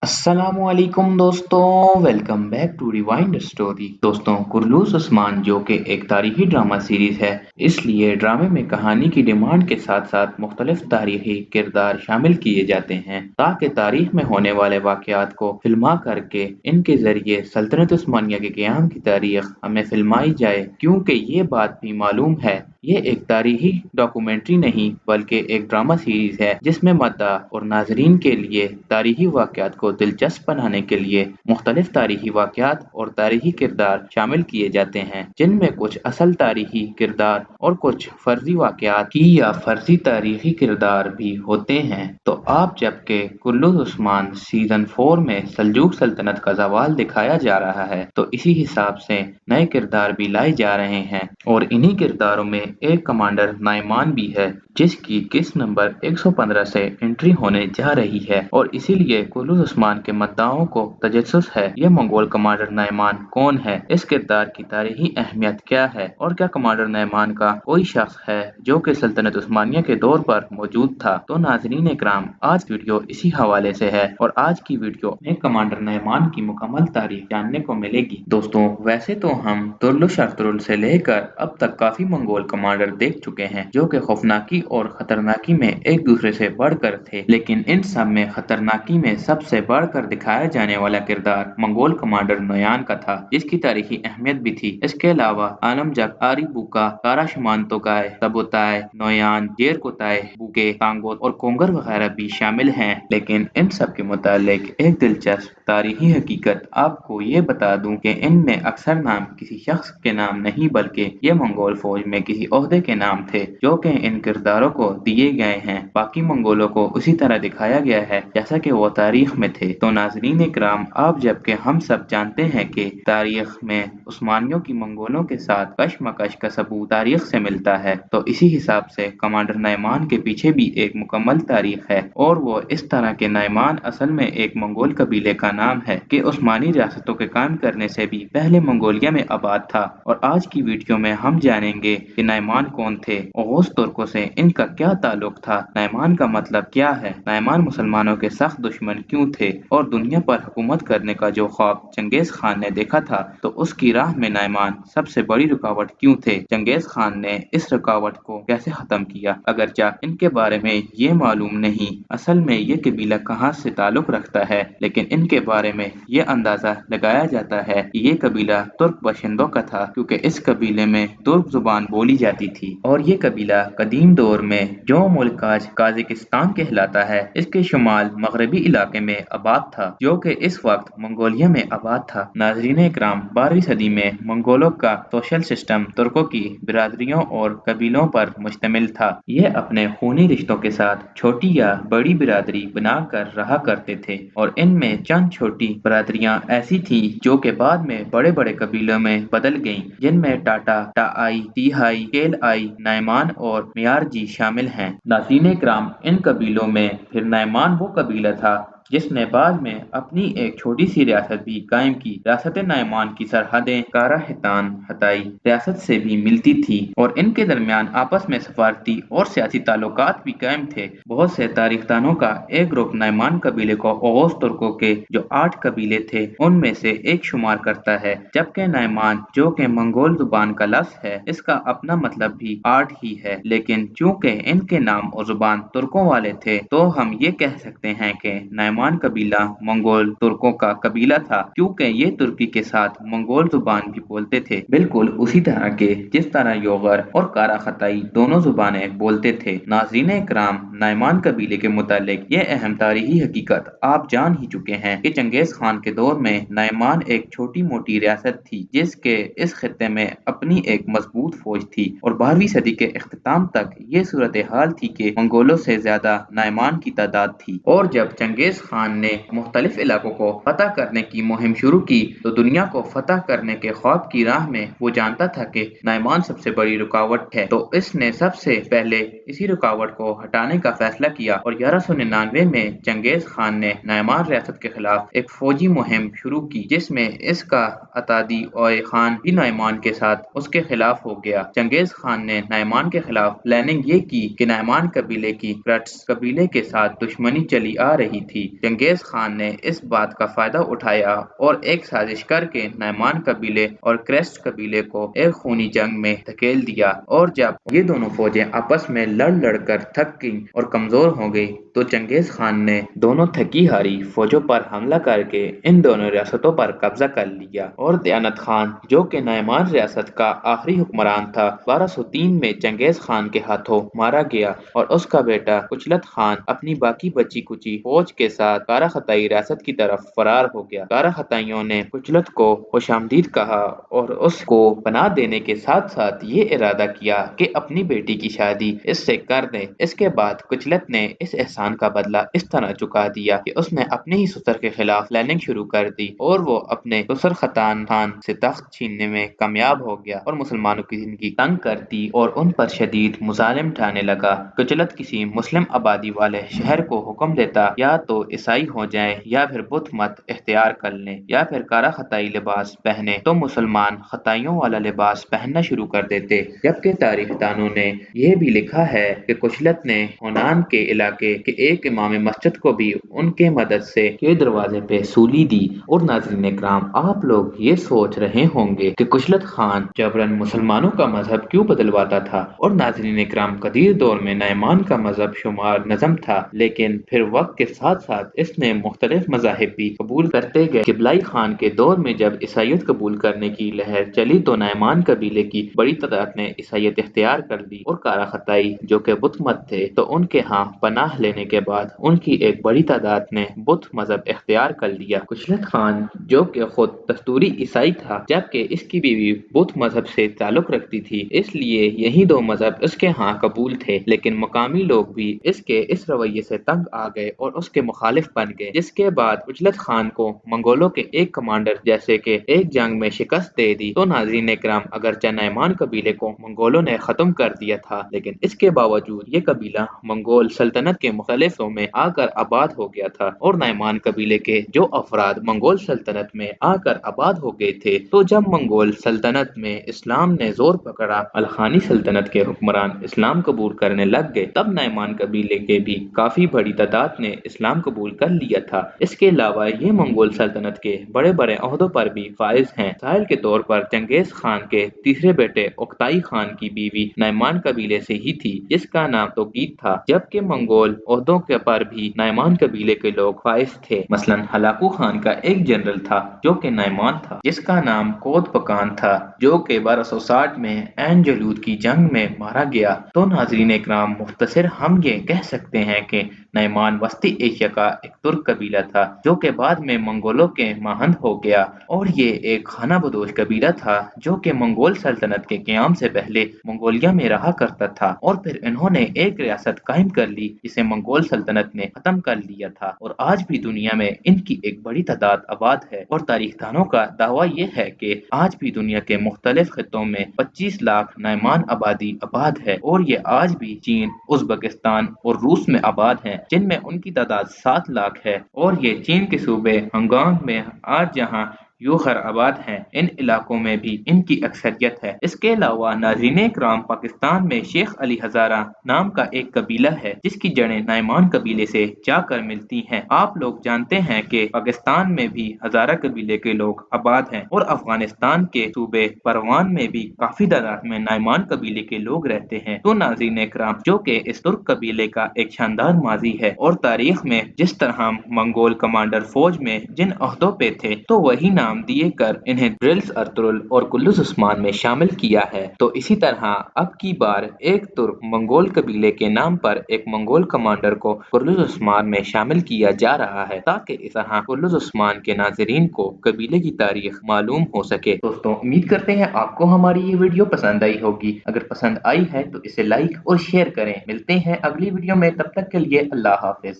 अस्सलामुअलैकुम दोस्तों, welcome back to rewind story. दोस्तों, कुर्लूस उस्मान जो कि एक तारीखी ड्रामा सीरीज है, इसलिए ड्रामे में कहानी की डिमांड के साथ साथ मुख्तलिफ तारीखी किरदार शामिल किए जाते हैं ताकि तारीख में होने वाले वाक़यात को फिल्मा करके इनके जरिए सल्तनत उस्मानिया के क़याम की तारीख हमें फिल्माई जाए, क्योंकि ये बात भी मालूम है ये एक तारीखी डॉक्यूमेंट्री नहीं बल्कि एक ड्रामा सीरीज है जिसमें मद्दा और नाजरीन के लिए तारीखी वाक़यात को दिलचस्प बनाने के लिए मुख्तलिफ तारीखी वाक़यात और तारीखी किरदार शामिल किए जाते हैं, जिनमें कुछ असल तारीखी किरदार और कुछ फर्जी वाक़यात की या फर्जी तारीखी किरदार भी होते हैं। तो आप जबकि कुर्लुस उस्मान सीजन 4 में सल्जूक सल्तनत का ज़वाल दिखाया जा रहा है, तो इसी हिसाब से नए किरदार भी लाए जा रहे हैं और इन्हीं किरदारों में एक कमांडर नाइमान भी है जिसकी किस्त नंबर 115 से एंट्री होने जा रही है और इसीलिए कुर्लुस उस्मान के मद्दाओं को तजस्सुस है ये मंगोल कमांडर नाइमान कौन है, इस किरदार की तारीखी अहमियत क्या है और क्या कमांडर नाइमान का कोई शख्स है जो कि सल्तनत उस्मानिया के दौर पर मौजूद था। तो नाजरीन इकराम, आज वीडियो इसी हवाले से है और आज की वीडियो में कमांडर नाइमान की मुकम्मल तारीख जानने को मिलेगी। दोस्तों, वैसे तो हम तुर्लुश अख्तरुल से लेकर अब तक काफी मंगोल कमांडर देख चुके हैं जो कि खौफनाकी और खतरनाकी में एक दूसरे से बढ़कर थे, लेकिन इन सब में खतरनाकी में सबसे बढ़कर दिखाया जाने वाला किरदार मंगोल कमांडर नोयान का था, जिसकी तारीखी अहमियत भी थी। इसके अलावा आलमजक, आरी बुका, कारा शुमांतोकाय, तबोताय, नोयान, जेर कोताय, बुके, तांगोत और कोंगर वगैरह भी शामिल हैं। लेकिन इन सब के मुतालिक एक दिलचस्प तारीखी हकीकत आपको ये बता दूं कि इनमें अक्सर नाम किसी शख्स के नाम नहीं बल्कि ये मंगोल फौज में किसी ओहदे के नाम थे जो कि इन किरदारों को दिए गए हैं। बाकी मंगोलों को उसी तरह दिखाया गया है जैसा कि वो तारीख में थे। तो नाजरीन इकराम, आप जबकि हम सब जानते हैं कि तारीख में उस्मानियों की मंगोलों के साथ कशमकश का सबूत तारीख से मिलता है, तो इसी हिसाब से कमांडर नाइमान के पीछे भी एक मुकम्मल तारीख है और वो इस तरह के नाइमान असल में एक मंगोल कबीले का नाम है कि उस्मानी रियासतों के कायम करने से भी पहले मंगोलिया में आबाद था। और आज की वीडियो में हम जानेंगे कि नाइमान कौन थे, ओगोस तुर्कों से इनका क्या ताल्लुक था, नाइमान का मतलब क्या है, नाइमान मुसलमानों के सख्त दुश्मन क्यों थे और दुनिया पर हुकूमत करने का जो ख्वाब चंगेज खान ने देखा था तो उसकी राह में नाइमान सबसे बड़ी रुकावट क्यों थे, चंगेज खान ने इस रुकावट को कैसे खत्म किया। अगरचे इनके बारे में ये मालूम नहीं असल में ये कबीला कहाँ से ताल्लुक रखता है, लेकिन इनके बारे में ये अंदाजा लगाया जाता है कि ये कबीला तुर्क बशिंदों का था, क्योंकि इस कबीले में तुर्क जुबान बोली जाती थी और ये कबीला कदीम दौर में जो मुल्क आज काजिकिस्तान कहलाता है इसके शुमाल मगरबी इलाके में आबाद था, जो कि इस वक्त मंगोलिया में आबाद था। नाजरीन इकराम, 12वीं सदी में मंगोलों का सोशल सिस्टम तुर्कों की बिरादरियों और कबीलों पर मुश्तमिल था। ये अपने खूनी रिश्तों के साथ छोटी या बड़ी बिरादरी बनाकर रहा करते थे और इनमें चंद छोटी बिरादरियां ऐसी थी जो कि बाद में बड़े बड़े कबीलों में बदल गईं, जिनमें टाटा, टाआई, तिहाई, केल-आई, नाइमान और मियारजी शामिल हैं। नाज़रीन इकराम, इन कबीलों में फिर नाइमान वो कबीला था जिसने बाद में अपनी एक छोटी सी रियासत भी कायम की। रियासत नाइमान की सरहदें कारा हितान हताई रियासत से भी मिलती थी और इनके दरमियान आपस में सफारती और सियासी ताल्लुकात भी कायम थे। बहुत से तारीखदानों का एक ग्रुप नाइमान कबीले को ओगोस तुर्कों के जो 8 कबीले थे उनमें से एक शुमार करता है, जबकि नाइमान जो कि मंगोल जुबान का लफ्ज है इसका अपना मतलब भी 8 ही है, लेकिन चूंकि इनके नाम और जुबान तुर्कों वाले थे तो हम ये कह सकते हैं कि नाइमान कबीला मंगोल तुर्कों का कबीला था, क्योंकि ये तुर्की के साथ मंगोल जुबान भी बोलते थे, बिल्कुल उसी तरह के जिस तरह योगर और कारा खताई दोनों जुबानें बोलते थे। नाज़रीन इकराम, नाइमान कबीले के मुतालिक ये अहम तारीखी हकीकत आप जान ही चुके हैं कि चंगेज खान के दौर में नाइमान एक छोटी मोटी रियासत थी जिसके इस खित्ते में अपनी एक मजबूत फौज थी और 12वीं सदी के इख्तिताम तक ये सूरत हाल थी कि मंगोलों से ज्यादा नाइमान की तादाद थी। और जब चंगेज खान ने मुख्तलिफ इलाकों को फतह करने की मुहिम शुरू की तो दुनिया को फतह करने के ख्वाब की राह में वो जानता था कि नाइमान सबसे बड़ी रुकावट है, तो इसने सबसे पहले इसी रुकावट को हटाने का फैसला किया और 1199 में चंगेज खान ने नाइमान रियासत के खिलाफ एक फौजी मुहिम शुरू की जिसमें इसका अतादी ओय खान भी नाइमान के साथ उसके खिलाफ हो गया। चंगेज खान ने नाइमान के खिलाफ प्लानिंग ये की कि नाइमान कबीले की क्रट्स कबीले के साथ दुश्मनी चली आ रही थी चंगेज खान ने इस बात का फायदा उठाया और एक साजिश करके नायमान कबीले और क्रेस्ट कबीले को एक खूनी जंग में धकेल दिया, और जब ये दोनों फौजें आपस में लड़ कर थक गईं और कमजोर हो गई तो चंगेज खान ने दोनों थकी हारी फौजों पर हमला करके इन दोनों रियासतों पर कब्जा कर लिया। और दयानत खान, जो कि नायमान रियासत का आखिरी हुक्मरान था, 1203 में चंगेज खान के हाथों मारा गया और उसका बेटा कुचलत खान अपनी बाकी बची कुची फौज के साथ कारा खताई रियासत की तरफ फरार हो गया। कारा खताइयों ने कुचलत को खुशामदीद कहा और उसको पनाह देने के साथ साथ ये इरादा किया कि अपनी बेटी की शादी इससे कर दें। इसके बाद कुचलत ने इस एहसान का बदला इस तरह चुका दिया कि उसने अपने ही ससुर के खिलाफ प्लानिंग शुरू कर दी और वो अपने ससुर खतान खान से तख्त छीनने में कामयाब हो गया और मुसलमानों की जिंदगी तंग कर दी और उन पर शदीद मुजालिम ढाने लगा। कुचलत किसी मुस्लिम आबादी वाले शहर को हुक्म देता या तो ईसाई हो जाएं या फिर बुत मत इख्तियार कर लें या फिर कारा खताई लिबास पहने, तो मुसलमान खताइयों वाला लिबास पहनना शुरू कर देते। जबकि तारीखदानों ने यह भी लिखा है कि कुचलत ने होनान के इलाके के एक इमाम मस्जिद को भी उनके मदद से के दरवाजे पे सूली दी। और नाज़रीन इकराम, आप लोग ये सोच रहे होंगे कि कुचलत खान जबरन मुसलमानों का मजहब क्यों बदलवाता था। और नाज़रीन इकराम, कदीर दौर में नायमान का मजहब शुमार नज़म था, लेकिन फिर वक्त के साथ साथ इसने मुख्तलिफ मज़ाहिब भी कबूल करते गए। किबलाई खान के दौर में जब ईसाइयत कबूल करने की लहर चली तो नायमान कबीले की बड़ी तादाद ने ईसाइयत इख्तियार कर ली और कारा खताई, जो कि बुत मत थे, तो उनके यहाँ पनाह लेने के बाद उनकी एक बड़ी तादाद ने बुत मजहब इख्तियार कर लिया। कुचलत खान, जो कि खुद दस्तूरी ईसाई था, जबकि इसकी बीवी बुत मजहब से ताल्लुक रखती थी, इसलिए यही दो मजहब इसके यहाँ कबूल थे। लेकिन मकामी लोग भी इसके इस रवैये से तंग आ गए और उसके मुखालिफ बन गए, जिसके बाद कुचलत खान को मंगोलों के एक कमांडर जैसे कि एक जंग में शिकस्त दे दी। तो नाज़रीन इकराम, अगरचे नायमान कबीले को मंगोलों ने खत्म कर दिया था, लेकिन इसके बावजूद ये कबीला मंगोल सल्तनत के मुख्तलिफ हिस्सों में आकर आबाद हो गया था। और नायमान कबीले के जो अफराद मंगोल सल्तनत में आकर आबाद हो गए थे, तो जब मंगोल सल्तनत में इस्लाम ने जोर पकड़ा, अल-खानी सल्तनत के हुक्मरान इस्लाम कबूल करने लग गए, तब नायमान कबीले के भी काफी बड़ी तादाद ने इस्लाम कबूल कर लिया था। इसके अलावा ये मंगोल सल्तनत के बड़े बड़े ओहदों पर भी फाइज हैं। मिसाल के तौर पर चंगेज खान के तीसरे बेटे उक्ताई खान की बीवी नायमान कबीले से ही थी, जिसका नाम तोकीद था। जबकि मंगोल ओहदों के पर भी नायमान कबीले के लोग फाइज थे। मसलन हलाकू खान का एक जनरल था जो कि नायमान था, जिसका नाम कोद पकान था, जो कि 1260 में ऐन जलूद की जंग में मारा गया। तो नाज़रीन इकराम, मुख्तसर हम ये कह सकते हैं कि नायमान वस्ती एशिया का एक तुर्क कबीला था, जो कि बाद में मंगोलों के माहंद हो गया। और ये एक खाना बदोश कबीला था जो कि मंगोल सल्तनत के क़याम से पहले मंगोलिया में रहा करता था, और फिर इन्होंने एक रियासत कायम कर ली जिसे मंगोल सल्तनत ने खत्म कर लिया था। और आज भी दुनिया में इनकी एक बड़ी तादाद आबाद है। और तारीखदानों का दावा ये है कि आज भी दुनिया के मुख्तलिफ खित्तों में 25 लाख नायमान आबादी आबाद है, और ये आज भी चीन, उज़्बेकिस्तान और रूस में आबाद हैं, जिनमें उनकी तादाद 7 लाख है। और ये चीन के सूबे हांगकांग में आज जहाँ यूखर आबाद हैं, इन इलाकों में भी इनकी अक्सरियत है। इसके अलावा नाज़रीन इकराम, पाकिस्तान में शेख अली हज़ारा नाम का एक कबीला है जिसकी जड़ें नायमान कबीले से जाकर मिलती हैं। आप लोग जानते हैं कि पाकिस्तान में भी हज़ारा कबीले के लोग आबाद हैं, और अफगानिस्तान के सूबे परवान में भी काफी तादाद में नायमान कबीले के लोग रहते हैं। तो नाज़रीन इकराम, जो कि इस तुर्क कबीले का एक शानदार माजी है, और तारीख में जिस तरह मंगोल कमांडर फौज में जिन ओहदों पे थे, तो वही नाम दिए कर इन्हें ड्रिल्स अर्तुगरुल और कुल्लुस उस्मान में शामिल किया है। तो इसी तरह अब की बार एक तुर्क मंगोल कबीले के नाम पर एक मंगोल कमांडर को कुल्लुस उस्मान में शामिल किया जा रहा है, ताकि इस तरह कुल्लुस उस्मान के नाज़रीन को कबीले की तारीख मालूम हो सके। दोस्तों, उम्मीद करते हैं आपको हमारी ये वीडियो पसंद आई होगी। अगर पसंद आई है तो इसे लाइक और शेयर करें। मिलते हैं अगली वीडियो में, तब तक के लिए अल्लाह हाफिज।